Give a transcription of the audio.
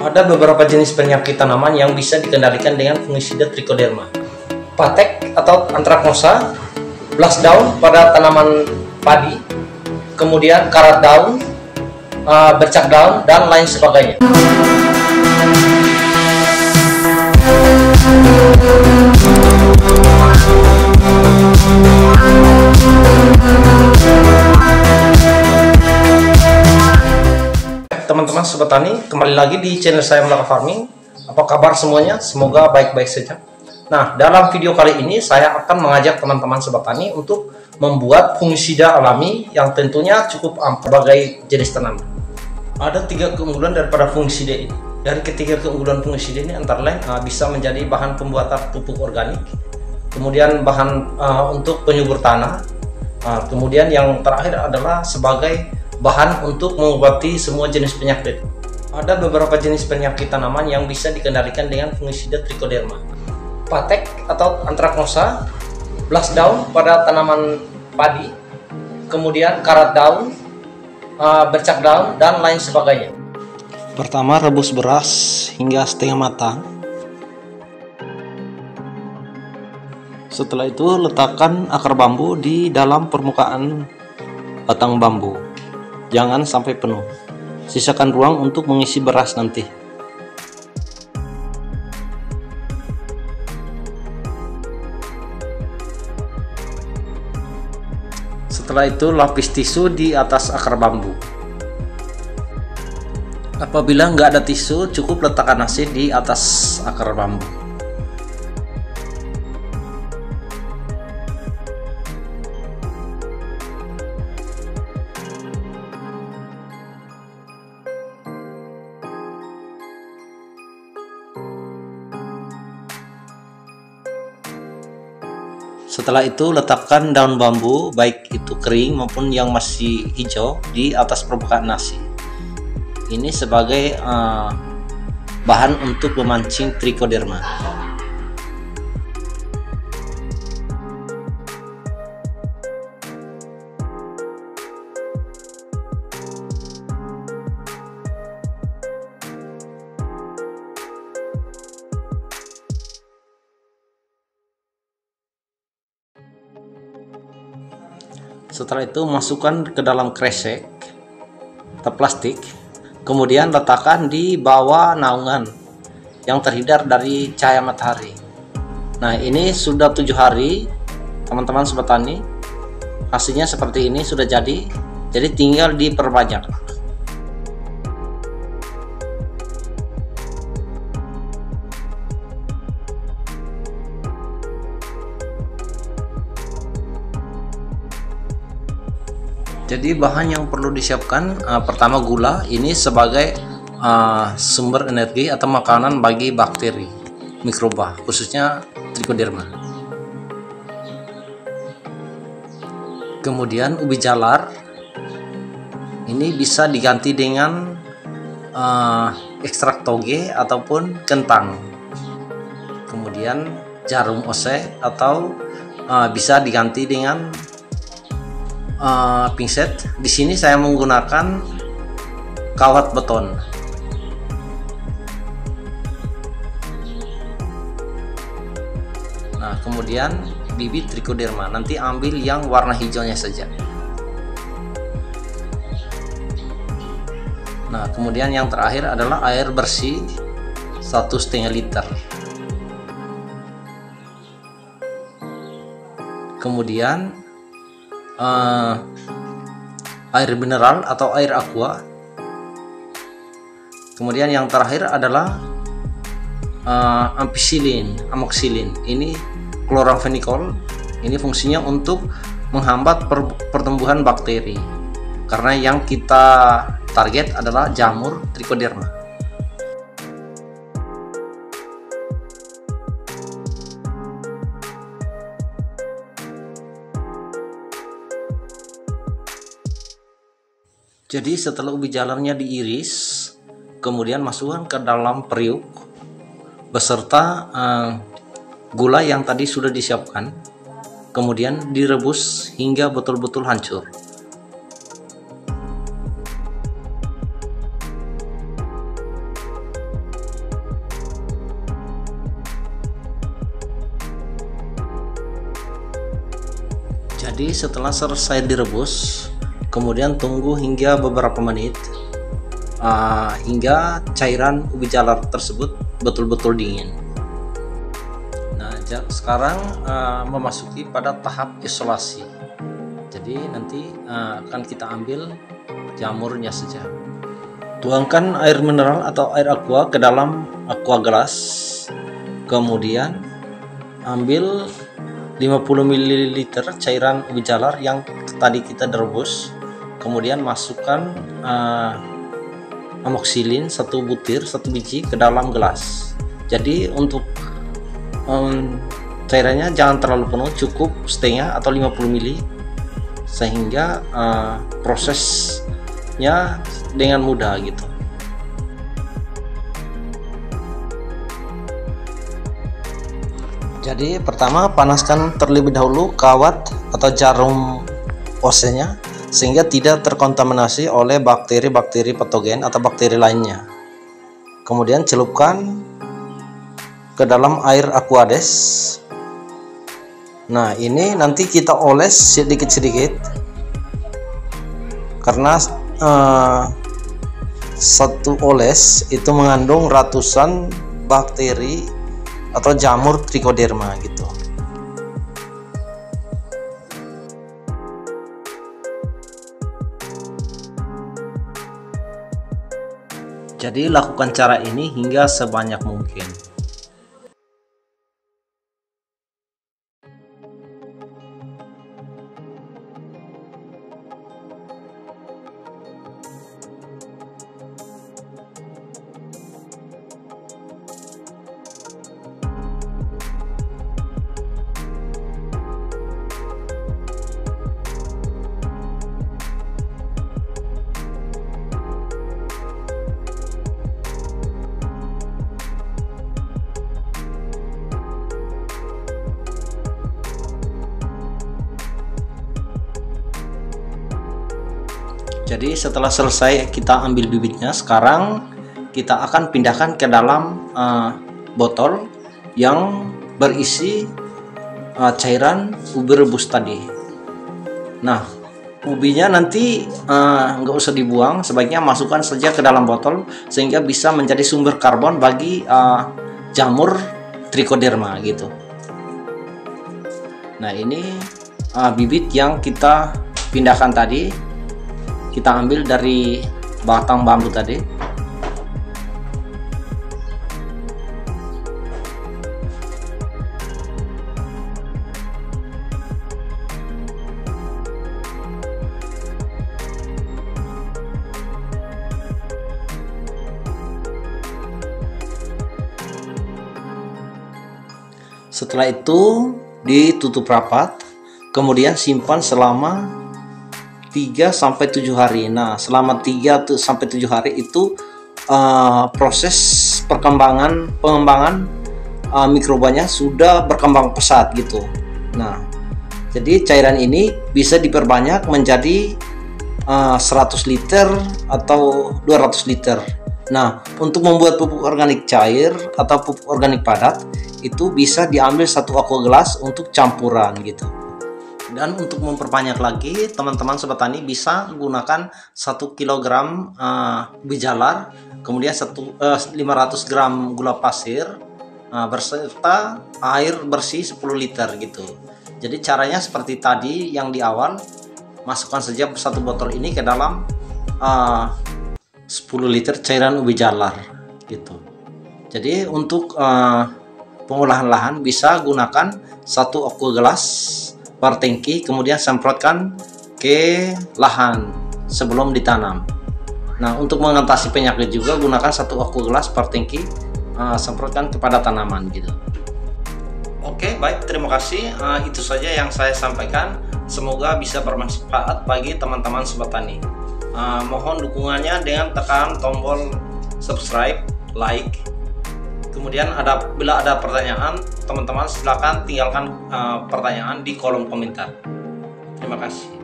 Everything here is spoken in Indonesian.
Ada beberapa jenis penyakit tanaman yang bisa dikendalikan dengan fungisida trichoderma. Patek atau antraknosa, blast daun pada tanaman padi, kemudian karat daun, bercak daun, dan lain sebagainya. Teman-teman sobat tani, kembali lagi di channel saya Melaka Farming. Apa kabar semuanya? Semoga baik-baik saja. Nah, dalam video kali ini saya akan mengajak teman-teman sobat tani untuk membuat fungisida alami yang tentunya cukup ampuh sebagai jenis tanaman. Ada 3 keunggulan daripada fungisida ini. Dari ketiga keunggulan fungisida ini antara lain bisa menjadi bahan pembuatan pupuk organik, kemudian bahan untuk penyubur tanah, kemudian yang terakhir adalah sebagai bahan untuk mengobati semua jenis penyakit. Ada beberapa jenis penyakit tanaman yang bisa dikendalikan dengan fungisida trichoderma. Patek atau antraknosa, blast daun pada tanaman padi, kemudian karat daun, bercak daun, dan lain sebagainya. Pertama, rebus beras hingga setengah matang. Setelah itu letakkan akar bambu di dalam permukaan batang bambu. Jangan sampai penuh. Sisakan ruang untuk mengisi beras nanti. Setelah itu lapis tisu di atas akar bambu. Apabila nggak ada tisu, cukup letakkan nasi di atas akar bambu. Setelah itu letakkan daun bambu, baik itu kering maupun yang masih hijau, di atas permukaan nasi. Ini sebagai bahan untuk memancing trichoderma. Setelah itu masukkan ke dalam kresek atau plastik, kemudian letakkan di bawah naungan yang terhindar dari cahaya matahari. Nah, ini sudah 7 hari teman-teman sobat tani, hasilnya seperti ini sudah jadi tinggal diperbanyak. Jadi bahan yang perlu disiapkan, pertama gula, ini sebagai sumber energi atau makanan bagi bakteri mikroba, khususnya trichoderma. Kemudian ubi jalar, ini bisa diganti dengan ekstrak toge ataupun kentang. Kemudian jarum ose atau bisa diganti dengan pingset. Di sini saya menggunakan kawat beton. Nah, kemudian bibit trichoderma, nanti ambil yang warna hijaunya saja. Nah, kemudian yang terakhir adalah air bersih 1,5 liter. Kemudian air mineral atau air aqua. Kemudian yang terakhir adalah amoxicillin. Ini chloramphenicol. Ini fungsinya untuk menghambat pertumbuhan bakteri, karena yang kita target adalah jamur trichoderma. Jadi setelah ubi jalarnya diiris, kemudian masukkan ke dalam periuk beserta gula yang tadi sudah disiapkan, kemudian direbus hingga betul-betul hancur. Jadi setelah selesai direbus, kemudian tunggu hingga beberapa menit hingga cairan ubi jalar tersebut betul-betul dingin. Nah, sekarang memasuki pada tahap isolasi. Jadi nanti akan kita ambil jamurnya saja. Tuangkan air mineral atau air aqua ke dalam aqua gelas. Kemudian ambil 50 ml cairan ubi jalar yang tadi kita rebus. Kemudian masukkan amoxicillin 1 butir, 1 biji ke dalam gelas. Jadi untuk cairannya jangan terlalu penuh, cukup setengah atau 50 ml sehingga prosesnya dengan mudah gitu. Jadi pertama panaskan terlebih dahulu kawat atau jarum osenya sehingga tidak terkontaminasi oleh bakteri-bakteri patogen atau bakteri lainnya. Kemudian celupkan ke dalam air aquades. Nah, ini nanti kita oles sedikit-sedikit karena satu oles itu mengandung ratusan bakteri atau jamur trichoderma gitu. Jadi lakukan cara ini hingga sebanyak mungkin. Jadi setelah selesai kita ambil bibitnya, sekarang kita akan pindahkan ke dalam botol yang berisi cairan ubi rebus tadi. Nah, ubinya nanti nggak usah dibuang, sebaiknya masukkan saja ke dalam botol sehingga bisa menjadi sumber karbon bagi jamur trichoderma gitu. Nah, ini bibit yang kita pindahkan tadi. Kita ambil dari batang bambu tadi. Setelah itu ditutup rapat, kemudian simpan selama 3-7 hari. Nah, selama 3-7 hari itu proses pengembangan mikrobanya sudah berkembang pesat gitu. Nah, jadi cairan ini bisa diperbanyak menjadi 100 liter atau 200 liter. Nah, untuk membuat pupuk organik cair atau pupuk organik padat itu bisa diambil 1 aqua gelas untuk campuran gitu. Dan untuk memperbanyak lagi, teman-teman sobat tani bisa gunakan 1 kg ubi jalar, kemudian 500 gram gula pasir berserta air bersih 10 liter gitu. Jadi caranya seperti tadi yang di awal, masukkan saja 1 botol ini ke dalam 10 liter cairan ubi jalar gitu. Jadi untuk pengolahan lahan bisa gunakan 1 aqua gelas per tangki, kemudian semprotkan ke lahan sebelum ditanam. Nah, untuk mengatasi penyakit juga gunakan 1 aqua gelas per tangki, semprotkan kepada tanaman gitu. Oke, baik, terima kasih. Itu saja yang saya sampaikan. Semoga bisa bermanfaat bagi teman-teman sobat tani. Mohon dukungannya dengan tekan tombol subscribe, like. Kemudian bila ada pertanyaan, teman-teman silakan tinggalkan pertanyaan di kolom komentar. Terima kasih.